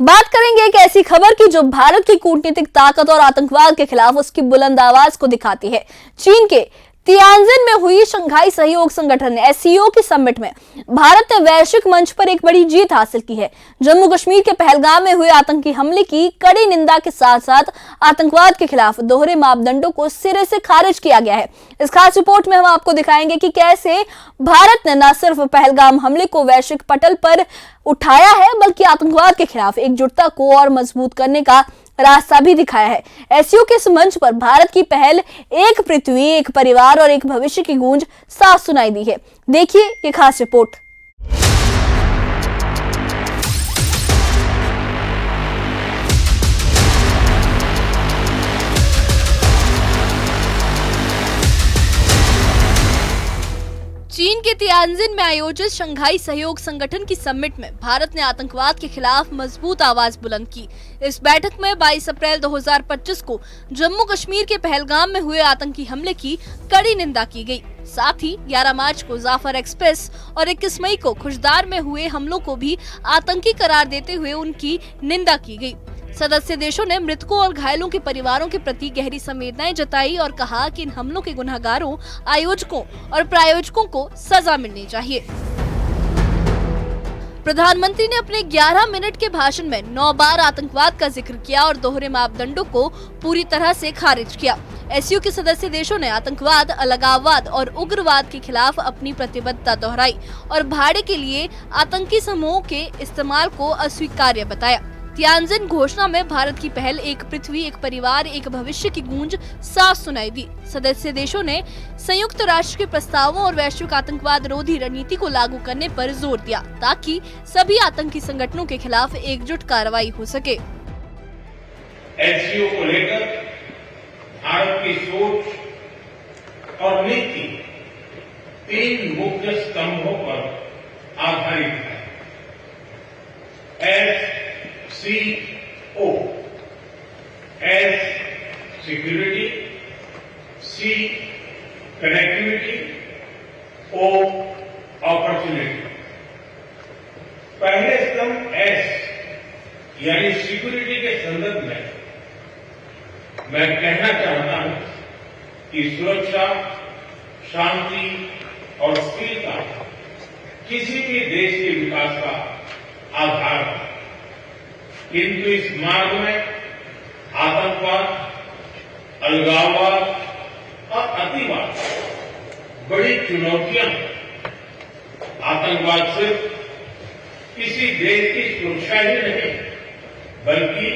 बात करेंगे एक ऐसी खबर की जो भारत की कूटनीतिक ताकत और आतंकवाद के खिलाफ उसकी बुलंद आवाज को दिखाती है। चीन के तियानजिन में हुई शंघाई सहयोग संगठन एससीओ की समिट में भारत ने वैश्विक मंच पर एक बड़ी जीत हासिल की है। जम्मू कश्मीर के पहलगाम में हुए आतंकी हमले की कड़ी निंदा के साथ साथ आतंकवाद के खिलाफ दोहरे मापदंडों को सिरे से खारिज किया गया है। इस खास रिपोर्ट में हम आपको दिखाएंगे कि कैसे भारत ने न सिर्फ पहलगाम हमले को वैश्विक पटल पर उठाया है बल्कि आतंकवाद के खिलाफ एकजुटता को और मजबूत करने का रास्ता भी दिखाया है। एससीओ के इस मंच पर भारत की पहल एक पृथ्वी, एक परिवार और एक भविष्य की गूंज साफ सुनाई दी है। देखिए ये खास रिपोर्ट। चीन के तियानजिन में आयोजित शंघाई सहयोग संगठन की समिट में भारत ने आतंकवाद के खिलाफ मजबूत आवाज बुलंद की। इस बैठक में 22 अप्रैल 2025 को जम्मू कश्मीर के पहलगाम में हुए आतंकी हमले की कड़ी निंदा की गई। साथ ही 11 मार्च को जाफर एक्सप्रेस और 21 मई को खुशदार में हुए हमलों को भी आतंकी करार देते हुए उनकी निंदा की गई। सदस्य देशों ने मृतकों और घायलों के परिवारों के प्रति गहरी संवेदनाएं जताई और कहा कि इन हमलों के गुनहगारों, आयोजकों और प्रायोजकों को सजा मिलनी चाहिए। प्रधानमंत्री ने अपने 11 मिनट के भाषण में 9 बार आतंकवाद का जिक्र किया और दोहरे मापदंडों को पूरी तरह से खारिज किया। एससीओ के सदस्य देशों ने आतंकवाद, अलगाववाद और उग्रवाद के खिलाफ अपनी प्रतिबद्धता दोहराई और भाड़े के लिए आतंकी समूहों के इस्तेमाल को अस्वीकार्य बताया। तियानजिन घोषणा में भारत की पहल एक पृथ्वी, एक परिवार, एक भविष्य की गूंज साफ सुनाई दी। सदस्य देशों ने संयुक्त राष्ट्र के प्रस्तावों और वैश्विक आतंकवाद रोधी रणनीति को लागू करने पर जोर दिया ताकि सभी आतंकी संगठनों के खिलाफ एकजुट कार्रवाई हो सके। एससीओ को लेकर भारत की सोच और नीति 3 मुख्य स्तंभों पर आधारित है। SCO S security, C connectivity, O opportunity. पहले स्तंभ S यानी सिक्योरिटी के संदर्भ में मैं कहना चाहता हूं कि सुरक्षा, शांति और स्थिरता किसी भी देश के विकास का आधार है, किंतु इस मार्ग में आतंकवाद, अलगाववाद और अतिवाद बड़ी चुनौतियां हैं। आतंकवाद सिर्फ किसी देश की सुरक्षा ही नहीं बल्कि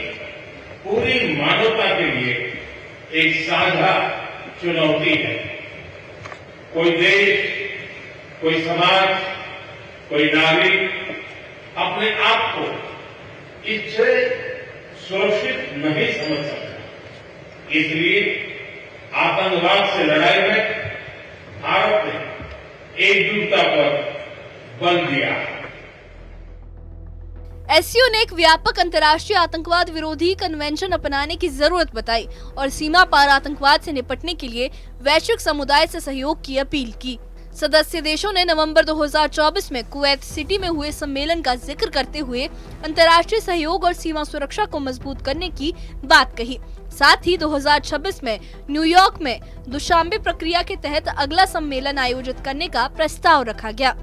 पूरी मानवता के लिए एक साझा चुनौती है। कोई देश, कोई समाज, कोई नागरिक अपने आप को इससे सुरक्षित नहीं समझ सकता। इसलिए आतंकवाद से लड़ाई में भारत ने एकजुटता पर बल दिया। एससीओ ने एक व्यापक अंतर्राष्ट्रीय आतंकवाद विरोधी कन्वेंशन अपनाने की जरूरत बताई और सीमा पार आतंकवाद से निपटने के लिए वैश्विक समुदाय से सहयोग की अपील की। सदस्य देशों ने नवंबर 2024 में कुवैत सिटी में हुए सम्मेलन का जिक्र करते हुए अंतर्राष्ट्रीय सहयोग और सीमा सुरक्षा को मजबूत करने की बात कही। साथ ही 2026 में न्यूयॉर्क में दुशांबे प्रक्रिया के तहत अगला सम्मेलन आयोजित करने का प्रस्ताव रखा गया।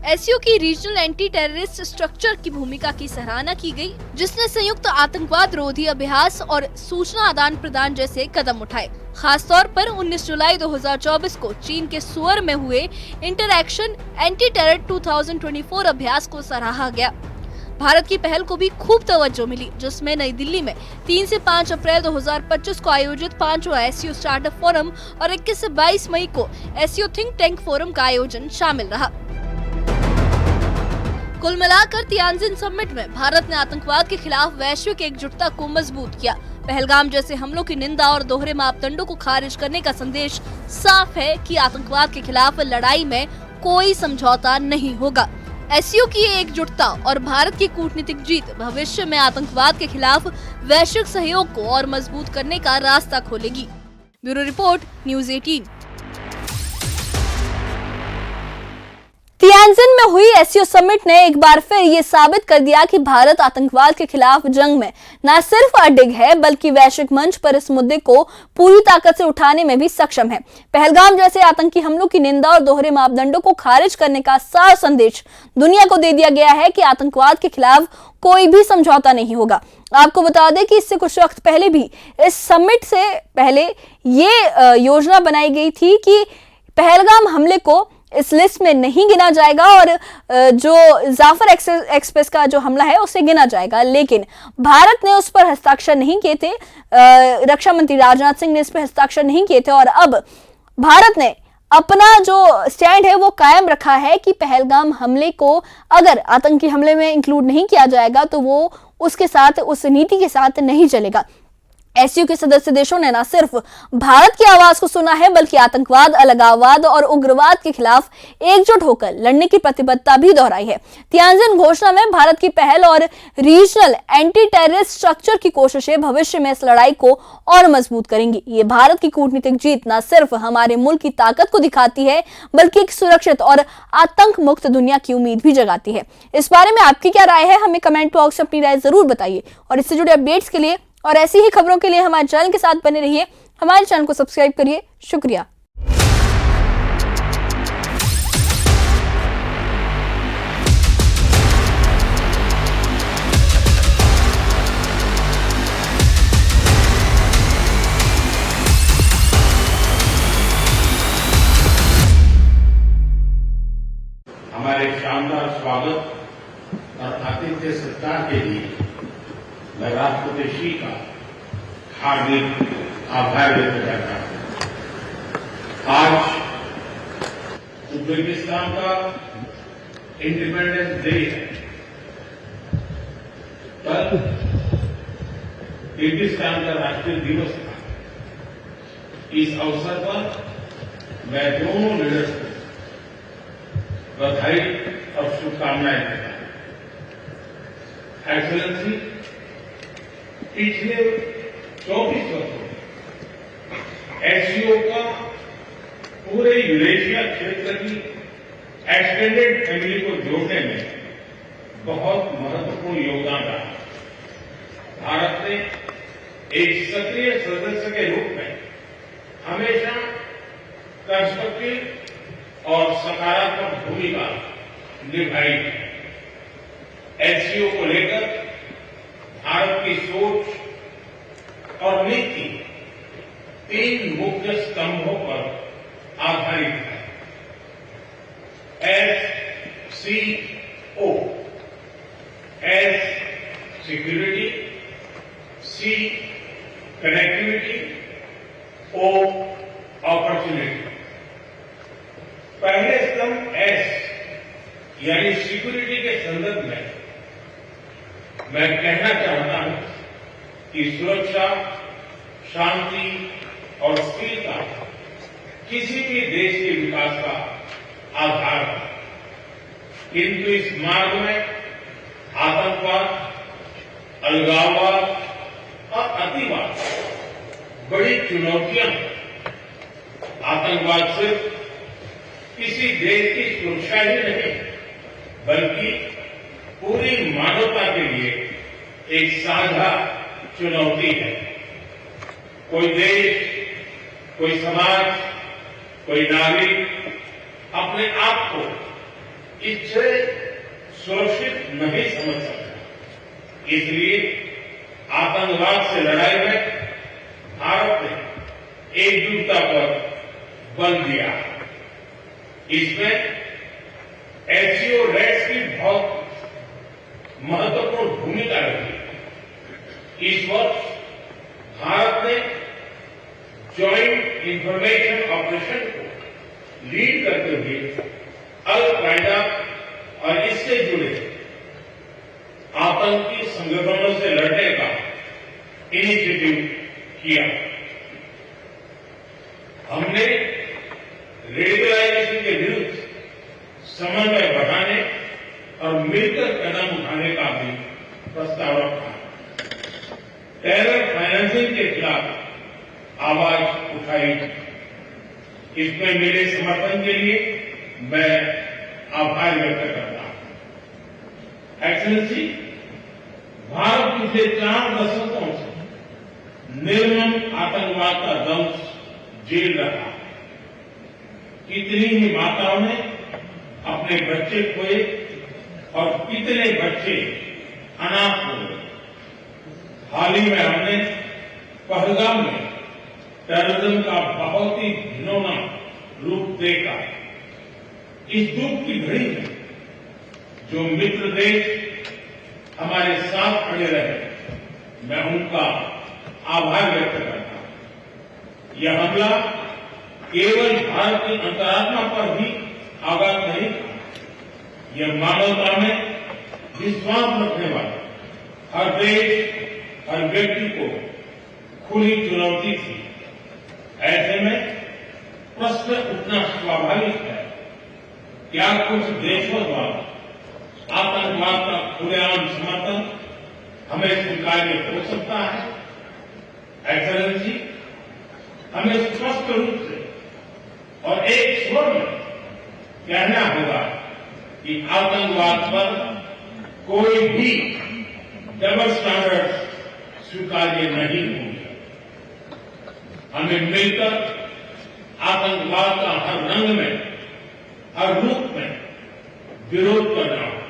एससीओ की रीजनल एंटी टेररिस्ट स्ट्रक्चर की भूमिका की सराहना की गई, जिसने संयुक्त आतंकवाद रोधी अभ्यास और सूचना आदान प्रदान जैसे कदम उठाए। खासतौर पर 19 जुलाई 2024 को चीन के सुअर में हुए इंटरएक्शन एंटी टेरर 2024 अभ्यास को सराहा गया। भारत की पहल को भी खूब तवज्जो मिली, जिसमें नई दिल्ली में 3 से 5 अप्रैल 2025 को आयोजित 5वां एससीओ स्टार्टअप फोरम और 21 से 22 मई को एससीओ थिंक टैंक फोरम का आयोजन शामिल रहा। कुल मिलाकर तियानजिन समिट में भारत ने आतंकवाद के खिलाफ वैश्विक एकजुटता को मजबूत किया। पहलगाम जैसे हमलों की निंदा और दोहरे मापदंडों को खारिज करने का संदेश साफ है कि आतंकवाद के खिलाफ लड़ाई में कोई समझौता नहीं होगा। एससीओ की एकजुटता और भारत की कूटनीतिक जीत भविष्य में आतंकवाद के खिलाफ वैश्विक सहयोग को और मजबूत करने का रास्ता खोलेगी। Bureau report, news 18। तियानजिन में हुई एससीओ समिट ने एक बार फिर ये साबित कर दिया कि भारत आतंकवाद के खिलाफ जंग में न सिर्फ अडिग है बल्कि वैश्विक मंच पर इस मुद्दे को पूरी ताकत से उठाने में भी सक्षम है। पहलगाम जैसे आतंकी हमलों की निंदा और दोहरे मापदंडों को खारिज करने का साफ संदेश दुनिया को दे दिया गया है कि आतंकवाद के खिलाफ कोई भी समझौता नहीं होगा। आपको बता दें कि इससे कुछ वक्त पहले भी इस समिट से पहले ये योजना बनाई गई थी कि पहलगाम हमले को इस लिस्ट में नहीं गिना जाएगा और जो जाफर एक्सप्रेस का जो हमला है उसे गिना जाएगा, लेकिन भारत ने उस पर हस्ताक्षर नहीं किए थे। रक्षा मंत्री राजनाथ सिंह ने इस पर हस्ताक्षर नहीं किए थे और अब भारत ने अपना जो स्टैंड है वो कायम रखा है कि पहलगाम हमले को अगर आतंकी हमले में इंक्लूड नहीं किया जाएगा तो वो उसके साथ, उस नीति के साथ नहीं चलेगा। एससीओ के सदस्य देशों ने न सिर्फ भारत की आवाज को सुना है बल्कि आतंकवाद, अलगाववाद और उग्रवाद के खिलाफ एकजुट होकर लड़ने की प्रतिबद्धता भी दोहराई है। तियानजिन घोषणा में भारत की पहल और रीजनल एंटी टेररिस्ट स्ट्रक्चर की कोशिशें भविष्य में इस लड़ाई को और मजबूत करेंगी। ये भारत की कूटनीतिक जीत न सिर्फ हमारे मुल्क की ताकत को दिखाती है बल्कि एक सुरक्षित और आतंक मुक्त दुनिया की उम्मीद भी जगाती है। इस बारे में आपकी क्या राय है, हमें कमेंट बॉक्स में अपनी राय जरूर बताइए और इससे जुड़े अपडेट्स के लिए और ऐसी ही खबरों के लिए हमारे चैनल के साथ बने रहिए। हमारे चैनल को सब्सक्राइब करिए। शुक्रिया। हमारे शानदार स्वागत और आतिथ्य सत्कार के लिए मैं राष्ट्रपति श्री का हार्दिक आभार व्यक्त करता हूं। आज उज्बेकिस्तान का इंडिपेंडेंस डे है। कल किर्गिस्तान का राष्ट्रीय दिवस था। इस अवसर पर मैं दोनों लीडर्स को बधाई और शुभकामनाएं देता हूं। एक्सेलेंसी, पिछले 24 वर्षों में एससीओ का पूरे यूरेशिया क्षेत्र की एक्सटेंडेड फैमिली को जोड़ने में बहुत महत्वपूर्ण योगदान रहा। भारत ने एक सक्रिय सदस्य के रूप में हमेशा कंस्ट्रक्टिव और सकारात्मक भूमिका निभाई है। एससीओ को लेकर भारत की सोच और नीति 3 मुख्य स्तंभों पर आधारित है। एससीओ, एस सिक्योरिटी, सी कनेक्टिविटी, ओ अपॉर्चुनिटी। पहले स्तंभ एस यानी सिक्योरिटी के संदर्भ में मैं कहना चाहता हूं कि सुरक्षा, शांति और स्थिरता किसी भी देश के विकास का आधार है, किंतु इस मार्ग में आतंकवाद, अलगाववाद और अतिवाद बड़ी चुनौतियां हैं। आतंकवाद सिर्फ किसी देश की सुरक्षा ही नहीं बल्कि पूरी मानवता के लिए एक साझा चुनौती है। कोई देश, कोई समाज, कोई नागरिक अपने आप को इससे सुरक्षित नहीं समझ सकता। इसलिए आतंकवाद से लड़ाई में भारत ने एकजुटता पर बल दिया। इसमें एससीओ रेट्स की बहुत महत्वपूर्ण भूमिका रही। इस वर्ष भारत ने जॉइंट इंफॉर्मेशन ऑपरेशन को लीड करते हुए अल कायदा और इससे जुड़े आतंकी संगठनों से लड़ने का इनिशिएटिव किया। हमने रेडिकलाइजेशन के विरुद्ध समन्वय बढ़ाने और मिलकर कदम उठाने का भी प्रस्ताव रखा। टेरर फाइनेंसिंग के खिलाफ आवाज उठाई। इसमें मेरे समर्थन के लिए मैं आभार व्यक्त करता हूं। एक्सेलेंसी, भारत पिछले 4 दशकों से निर्मम आतंकवाद का दंश झेल रहा है। कितनी ही माताओं ने अपने बच्चे खोए और कितने बच्चे अनाथ हो गए। हाल ही में हमने पहलगाम में टेररिज्म का बहुत ही घिनौना रूप देखा। इस दुख की घड़ी में जो मित्र देश हमारे साथ खड़े रहे, मैं उनका आभार व्यक्त करता हूं। यह हमला केवल भारत की अंतरात्मा पर भी आघात नहीं था, यह मानवता में विश्वास रखने वाले हर देश, हर व्यक्ति को खुली चुनौती थी। ऐसे में प्रश्न उठना स्वाभाविक है, क्या कुछ देशों द्वारा आतंकवाद का खुलेआम समर्थन हमें स्वीकार्य हो सकता है? एक्सेलेंसी, हमें स्पष्ट रूप से और एक स्वर में कहना होगा कि आतंकवाद पर कोई भी डबल स्टैंडर्ड स्वीकार्य नहीं होंगे। हमें मिलकर आतंकवाद का हर रंग में, हर रूप में विरोध करना होगा।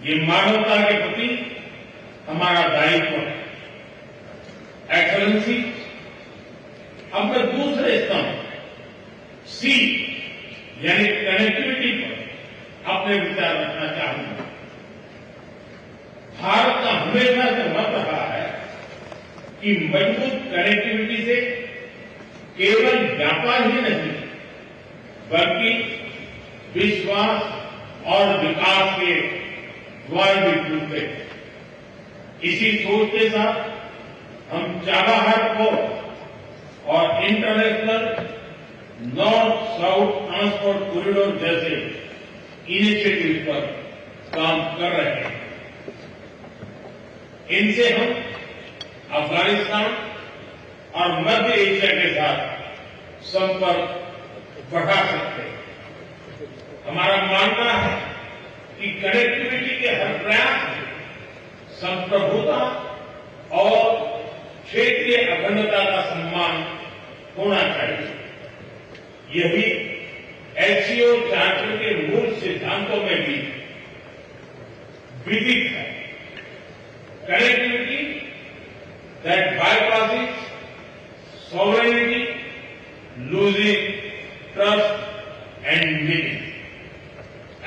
ये मानवता के प्रति हमारा दायित्व है। एक्सेलेंसी, अब मैं दूसरे स्तंभ सी यानी कनेक्टिविटी पर अपने विचार रखना चाहूंगा। भारत का हमेशा से मत रहा है कि मजबूत कनेक्टिविटी से केवल व्यापार ही नहीं बल्कि विश्वास और विकास के द्वार भी खुलते हैं। इसी सोच के साथ हम चाबहार पोर्ट और international north south transport corridor जैसे इनिशिएटिव पर काम कर रहे हैं। इनसे हम अफगानिस्तान और मध्य एशिया के साथ संपर्क बढ़ा सकते हैं। हमारा मानना है कि कनेक्टिविटी के हर प्रयास में संप्रभुता और क्षेत्रीय अखंडता का सम्मान होना चाहिए। यही एससीओ चार्टर के मूल सिद्धांतों में भी विदित है। Connectivity that bypasses sovereignty, losing trust and meaning.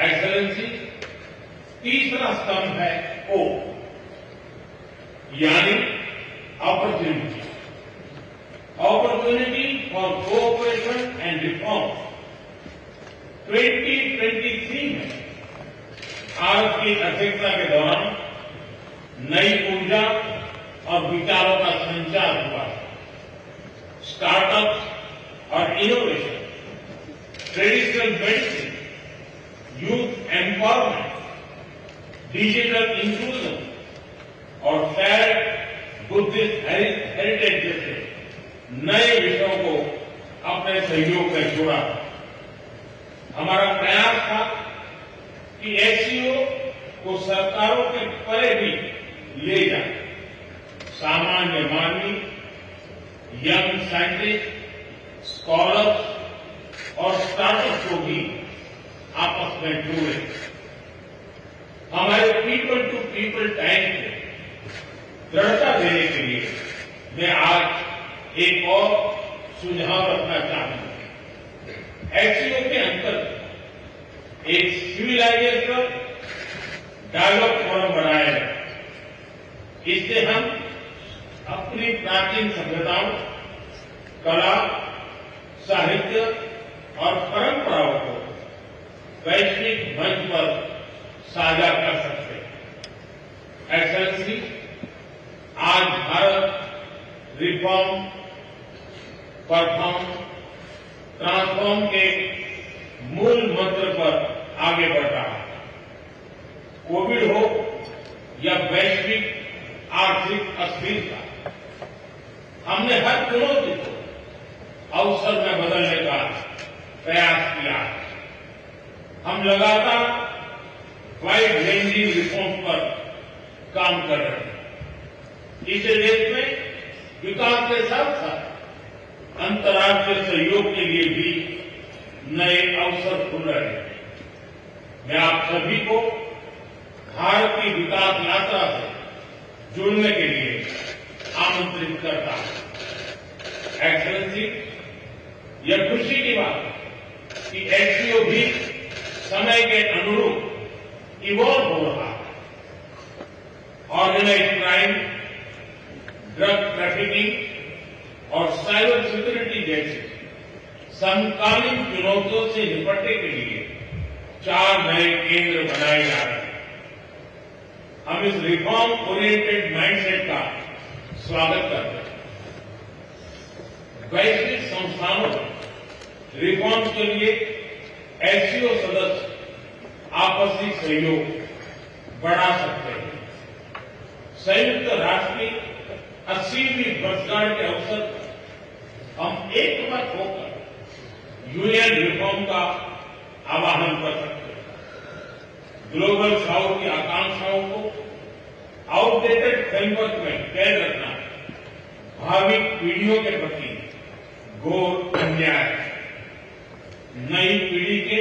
Excellency, तीसरा स्तंभ है ओ यानी opportunity. Opportunity for cooperation and reform. 2023 में भारत की अध्यक्षता के दौरान नई ऊर्जा और विचारों का संचार हुआ है। स्टार्टअप और innovation, traditional medicine, youth empowerment, digital inclusion और शेयर्ड बुद्धिस्ट हेरिटेज जैसे नए विषयों को अपने सहयोग में जोड़ा। हमारा प्रयास था कि एससीओ को सरकारों के परे भी ले जाए। सामान्य मानवी, यंग साइंटिस्ट, स्कॉलर्स और स्टार्टअप को भी आपस में जोड़े। हमारे पीपल टू पीपल टाइम को दृढ़ता देने के लिए मैं आज एक और सुझाव रखना चाहूंगा। एससीओ के अंतर्गत एक सिविलाइजेशन डायलॉग फोरम बनाया जाए। इससे हम अपनी प्राचीन सभ्यताओं, कला, साहित्य और परंपराओं को वैश्विक मंच पर साझा कर सकते हैं। एक्सेलेंसी, आज भारत रिफॉर्म, परफॉर्म, ट्रांसफॉर्म के मूल मंत्र पर आगे बढ़ रहा है। कोविड हो या वैश्विक आर्थिक अस्थिरता, हमने हर चुनौती को अवसर में बदलने का प्रयास किया है। हम लगातार वाइड रेंजिंग रिफॉर्म पर काम कर रहे हैं। इसे देश में विकास के साथ साथ अंतर्राष्ट्रीय सहयोग के लिए भी नए अवसर खुल रहे हैं। मैं आप सभी को भारत की विकास यात्रा से जुड़ने के लिए आमंत्रित करता हूं। एक्सेलेंसी, यह खुशी की बात है कि एससीओ भी समय के अनुरूप इवॉल्व हो रहा है। ऑर्गेनाइज्ड क्राइम, ड्रग ट्रैफिकिंग और साइबर सिक्योरिटी जैसे समकालीन चुनौतियों से निपटने के लिए 4 नए केंद्र बनाए जा रहे हैं। हम इस रिफॉर्म ओरिएंटेड माइंडसेट का स्वागत करते हैं। वैश्विक संस्थानों में रिफॉर्म के लिए एससीओ सदस्य आपसी सहयोग बढ़ा सकते हैं। संयुक्त राष्ट्र की 80वीं वर्षगांठ के अवसर पर हम एक मत होकर यूएन रिफॉर्म का आह्वान कर सकते हैं। ग्लोबल साउथ की आकांक्षाओं को आउटडेटेड फ्रेमवर्क में कैद रखना भावी पीढ़ियों के प्रति घोर अन्याय है। नई पीढ़ी के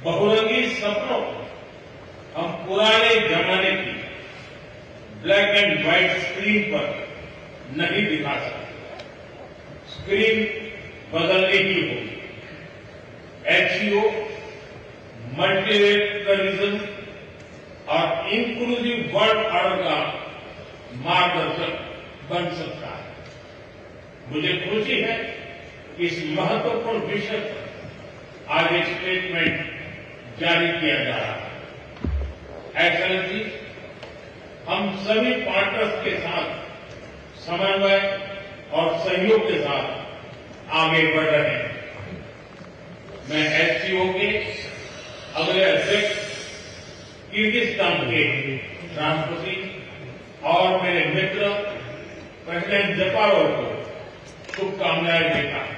बहुरंगी सपनों को हम पुराने जमाने की ब्लैक एंड व्हाइट स्क्रीन पर नहीं दिखा सकते। स्क्रीन बदलनी ही होगी। एचसीओ मल्टीलेटरलिज्म और इंक्लूसिव वर्ल्ड ऑर्डर का मार्गदर्शक बन सकता है। मुझे खुशी है कि इस महत्वपूर्ण विषय पर आज एक स्टेटमेंट जारी किया जा रहा है। एक्सेलेंसी, हम सभी पार्टनर्स के साथ समन्वय और सहयोग के साथ आगे बढ़ रहे हैं। मैं एससीओ के अगले अध्यक्ष किर्गिस्तान के राष्ट्रपति और मेरे मित्र प्रेसिडेंट जपारोव को शुभकामनाएं देता हूं।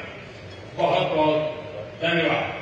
बहुत बहुत धन्यवाद।